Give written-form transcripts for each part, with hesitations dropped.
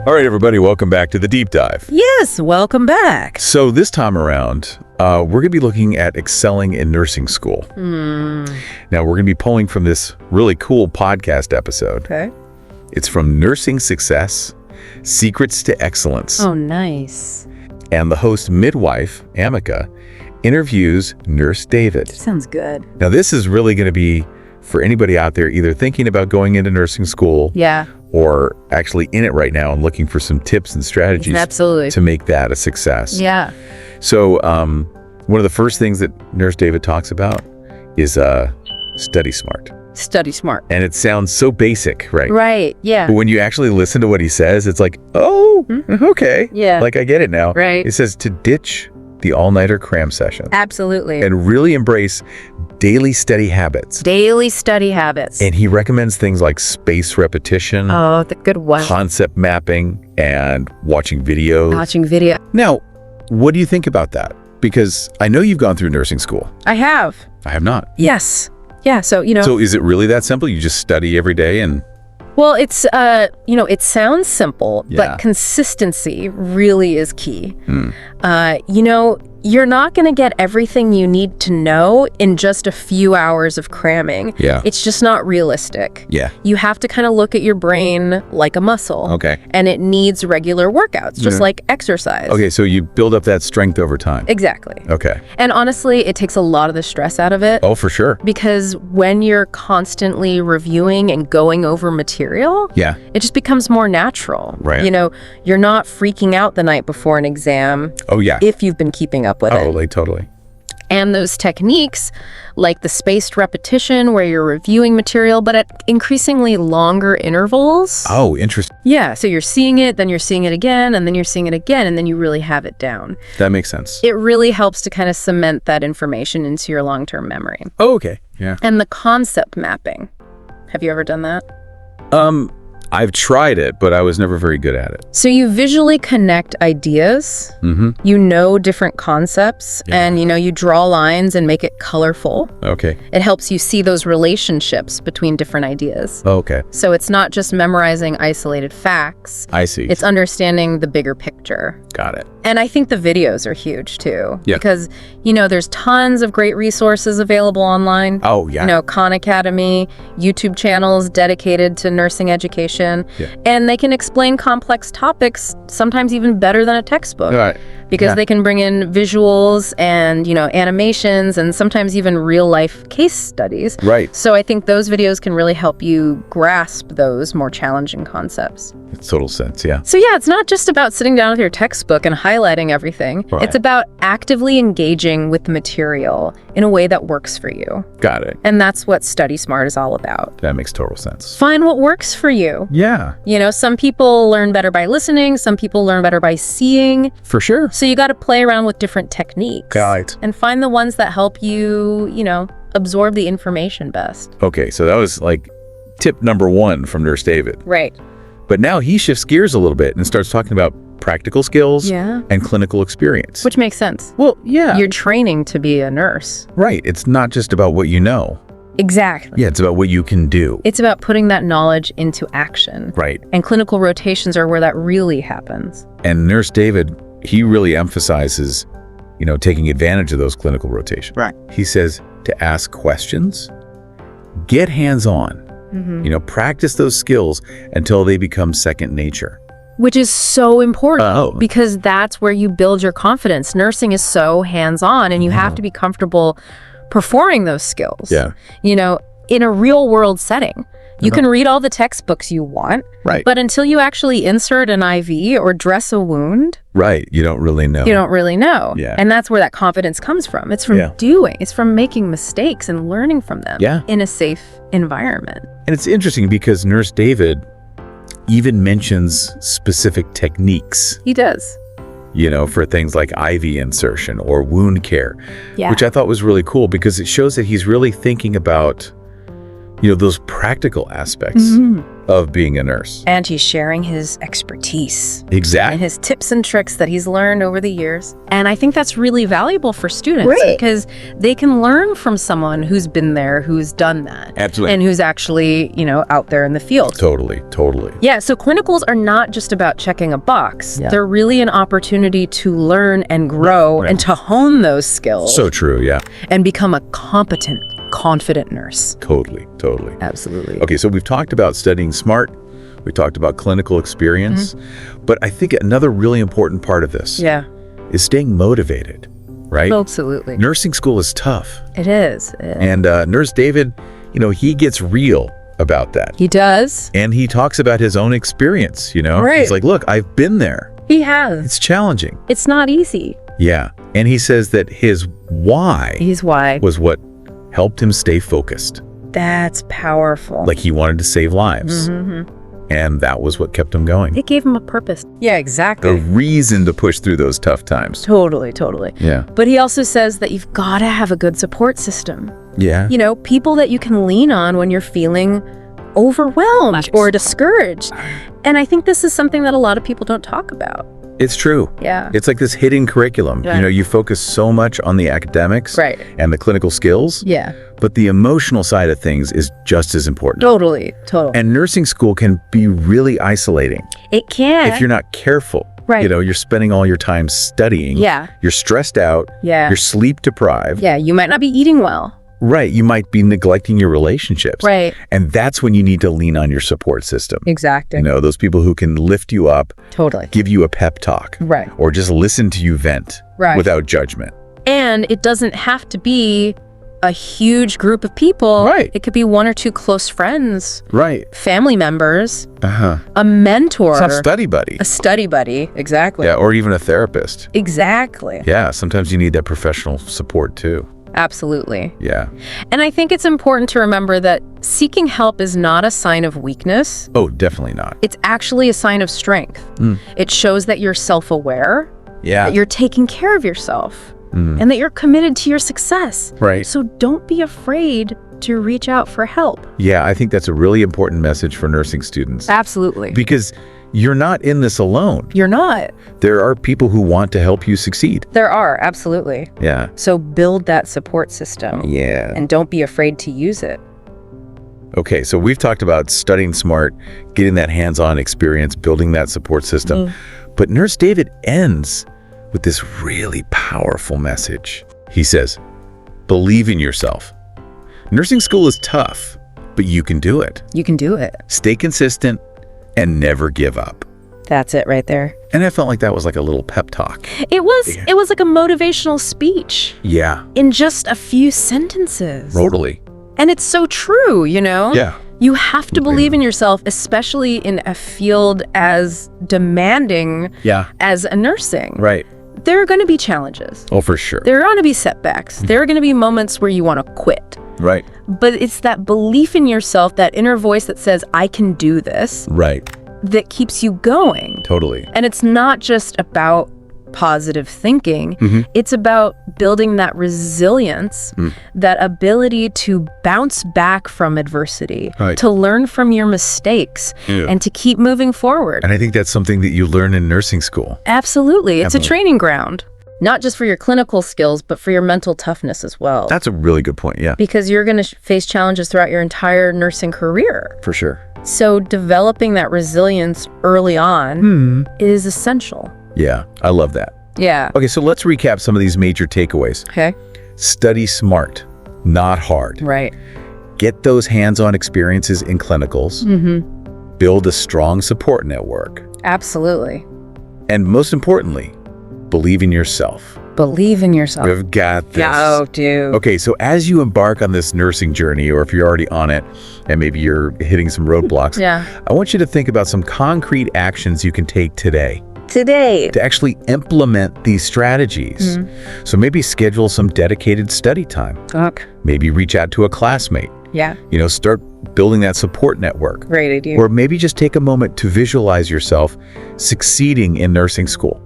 All right, everybody, welcome back to the Deep Dive. Yes, welcome back. So this time around, we're going to be looking at excelling in nursing school. Now, we're going to be pulling from this really cool podcast episode. Okay. It's from Nursing Success, Secrets to Excellence. Oh, nice. And the host midwife, Amica, interviews Nurse David. Sounds good. Now, this is really going to be for anybody out there either thinking about going into nursing school Yeah. or actually in it right now and looking for some tips and strategies Absolutely. to make that a success. Yeah. So one of the first things that Nurse David talks about is study smart. Study smart. And it sounds so basic, right? Right. Yeah. But when you actually listen to what he says, it's like, oh, okay. Yeah. Like I get it now. Right. It says to ditch the all-nighter cram session Absolutely. and really embrace daily study habits. Daily study habits. And he recommends things like spaced repetition, Oh, the good one. concept mapping, and watching videos. Watching video. Now, what do you think about that? Because I know you've gone through nursing school. I have. I have not. Yes. Yeah. So, So is it really that simple? You just study every day and... well, it's, it sounds simple, Yeah. but consistency really is key. You're not going to get everything you need to know in just a few hours of cramming. Yeah. It's just not realistic. Yeah. You have to kind of look at your brain like a muscle. Okay. And it needs regular workouts, just like exercise. Okay, so you build up that strength over time. Exactly. Okay. And honestly, it takes a lot of the stress out of it. Oh, for sure. Because when you're constantly reviewing and going over material, Yeah. it just becomes more natural. Right. You're not freaking out the night before an exam Oh, yeah. if you've been keeping up with it. Totally. And those techniques, like the spaced repetition where you're reviewing material, but at increasingly longer intervals. Oh, interesting. Yeah, so you're seeing it, then you're seeing it again, and then you're seeing it again, and then you really have it down. That makes sense. It really helps to kind of cement that information into your long-term memory. Oh, okay. Yeah. And the concept mapping. Have you ever done that? I've tried it, but I was never very good at it. So you visually connect ideas, you know different concepts, and you draw lines and make it colorful. Okay. It helps you see those relationships between different ideas. Okay. So it's not just memorizing isolated facts, I see. it's understanding the bigger picture. Got it. And I think the videos are huge too. Yeah. Because, there's tons of great resources available online. Oh, yeah. Khan Academy, YouTube channels dedicated to nursing education. Yeah. And they can explain complex topics, sometimes even better than a textbook. All right. Because Yeah. they can bring in visuals and, animations and sometimes even real life case studies. Right. So I think those videos can really help you grasp those more challenging concepts. It's total sense, yeah. So yeah, it's not just about sitting down with your textbook and highlighting everything. Right. It's about actively engaging with the material in a way that works for you. Got it. And that's what Study Smart is all about. That makes total sense. Find what works for you. Yeah. Some people learn better by listening, some people learn better by seeing. For sure. So you got to play around with different techniques. Right. And find the ones that help you, absorb the information best. Okay, so that was like tip number 1 from Nurse David. Right. But now he shifts gears a little bit and starts talking about practical skills Yeah. and clinical experience. Which makes sense. Well, yeah. You're training to be a nurse. Right. It's not just about what you know. Exactly. Yeah, it's about what you can do. It's about putting that knowledge into action. Right. And clinical rotations are where that really happens. And Nurse David, he really emphasizes, taking advantage of those clinical rotations. Right. He says to ask questions, get hands-on, practice those skills until they become second nature. Which is so important Oh. because that's where you build your confidence. Nursing is so hands-on and you have to be comfortable performing those skills. Yeah. In a real world setting. You can read all the textbooks you want, Right. but until you actually insert an IV or dress a wound, Right. You don't really know. you don't really know. Yeah. And that's where that confidence comes from. It's from Yeah. doing. It's from making mistakes and learning from them Yeah. in a safe environment. And it's interesting because Nurse David even mentions specific techniques, He does. for things like IV insertion or wound care, Yeah. which I thought was really cool because it shows that he's really thinking about, those practical aspects of being a nurse. And he's sharing his expertise. Exactly. And his tips and tricks that he's learned over the years. And I think that's really valuable for students Right. because they can learn from someone who's been there, who's done that. Absolutely. And who's actually, out there in the field. Totally. Yeah, so clinicals are not just about checking a box. Yeah. They're really an opportunity to learn and grow Right. and to hone those skills So true, yeah. and become a competent, confident nurse. Totally. Absolutely. Okay, so we've talked about studying smart. We talked about clinical experience. But I think another really important part of this Yeah, is staying motivated, right? absolutely. Nursing school is tough. It is. And Nurse David, he gets real about that. He does. And he talks about his own experience, Right. He's like, look, I've been there. He has. It's challenging. It's not easy. Yeah. And he says that his why He's why. was what helped him stay focused. That's powerful. Like he wanted to save lives. And that was what kept him going. It gave him a purpose. Yeah, The exactly. reason to push through those tough times. Totally. Yeah. But he also says that you've got to have a good support system. Yeah. People that you can lean on when you're feeling overwhelmed or discouraged. And I think this is something that a lot of people don't talk about. It's true. Yeah. It's like this hidden curriculum. Yeah. You focus so much on the academics Right. and the clinical skills, Yeah. but the emotional side of things is just as important. Totally. And nursing school can be really isolating It can. if you're not careful. Right. You're spending all your time studying. Yeah. You're stressed out. Yeah. You're sleep deprived. Yeah, you might not be eating well. Right. You might be neglecting your relationships. Right. And that's when you need to lean on your support system. Exactly. Those people who can lift you up, Totally. give you a pep talk. Right. Or just listen to you vent Right. without judgment. And it doesn't have to be a huge group of people. Right. It could be one or two close friends, Right. family members, Uh-huh. a mentor, It's not study buddy. a study buddy. Exactly. Yeah, or even a therapist. Exactly. Yeah, sometimes you need that professional support too. Absolutely. Yeah. And I think it's important to remember that seeking help is not a sign of weakness. Oh, definitely not. It's actually a sign of strength. It shows that you're self-aware, Yeah. that you're taking care of yourself, and that you're committed to your success. Right. So don't be afraid to reach out for help. Yeah, I think that's a really important message for nursing students. Absolutely. Because you're not in this alone. You're not. There are people who want to help you succeed. There are, absolutely. Yeah. So build that support system. Yeah. And don't be afraid to use it. Okay, so we've talked about studying smart, getting that hands-on experience, building that support system. But Nurse David ends with this really powerful message. He says, believe in yourself. Nursing school is tough, but you can do it. You can do it. Stay consistent and never give up. That's it right there. And I felt like that was like a little pep talk. It was like a motivational speech Yeah, in just a few sentences. totally. And it's so true, Yeah. You have to believe in yourself, especially in a field as demanding Yeah, as a nursing. right. There are going to be challenges. Oh, for sure. There are going to be setbacks. There are going to be moments where you want to quit. Right, But it's that belief in yourself, that inner voice that says, I can do this, right. that keeps you going. Totally. And it's not just about positive thinking. It's about building that resilience, that ability to bounce back from adversity, Right. to learn from your mistakes, Yeah. and to keep moving forward. And I think that's something that you learn in nursing school. Absolutely. It's a Absolutely. training ground, not just for your clinical skills, but for your mental toughness as well. That's a really good point, yeah. Because you're going to face challenges throughout your entire nursing career. For sure. So developing that resilience early on is essential. Yeah, I love that. Yeah. Okay, so let's recap some of these major takeaways. Okay. Study smart, not hard. Right. Get those hands-on experiences in clinicals. Build a strong support network. Absolutely. And most importantly, believe in yourself. Believe in yourself. We've got this. Oh, dude. Okay, so as you embark on this nursing journey, or if you're already on it and maybe you're hitting some roadblocks, Yeah. I want you to think about some concrete actions you can take today Today. to actually implement these strategies. So maybe schedule some dedicated study time. Talk. Maybe reach out to a classmate. Yeah. Start building that support network. Great idea. Or maybe just take a moment to visualize yourself succeeding in nursing school.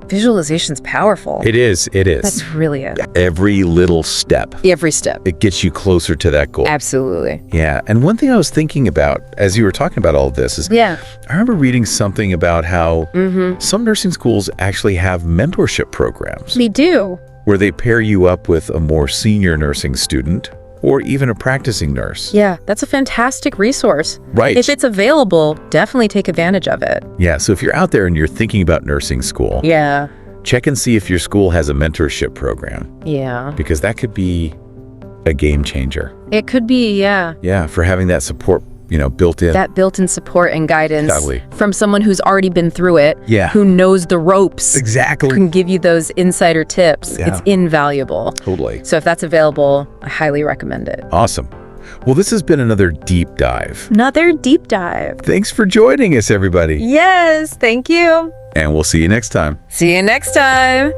Visualization's powerful. It is. That's really it. Every little step, Every step. it gets you closer to that goal. Absolutely. Yeah. And one thing I was thinking about as you were talking about all of this is Yeah. I remember reading something about how some nursing schools actually have mentorship programs They do. where they pair you up with a more senior nursing student or even a practicing nurse. Yeah, that's a fantastic resource. Right. If it's available, definitely take advantage of it. Yeah. So if you're out there and you're thinking about nursing school, Yeah. check and see if your school has a mentorship program, Yeah. because that could be a game changer. It could be, yeah. Yeah. For having that support, built in. That built-in support and guidance Totally. from someone who's already been through it, Yeah. who knows the ropes, Exactly. can give you those insider tips. Yeah. It's invaluable. Totally. So if that's available, I highly recommend it. Awesome. Well, this has been another deep dive. Another deep dive. Thanks for joining us, everybody. Yes, thank you. And we'll see you next time. See you next time.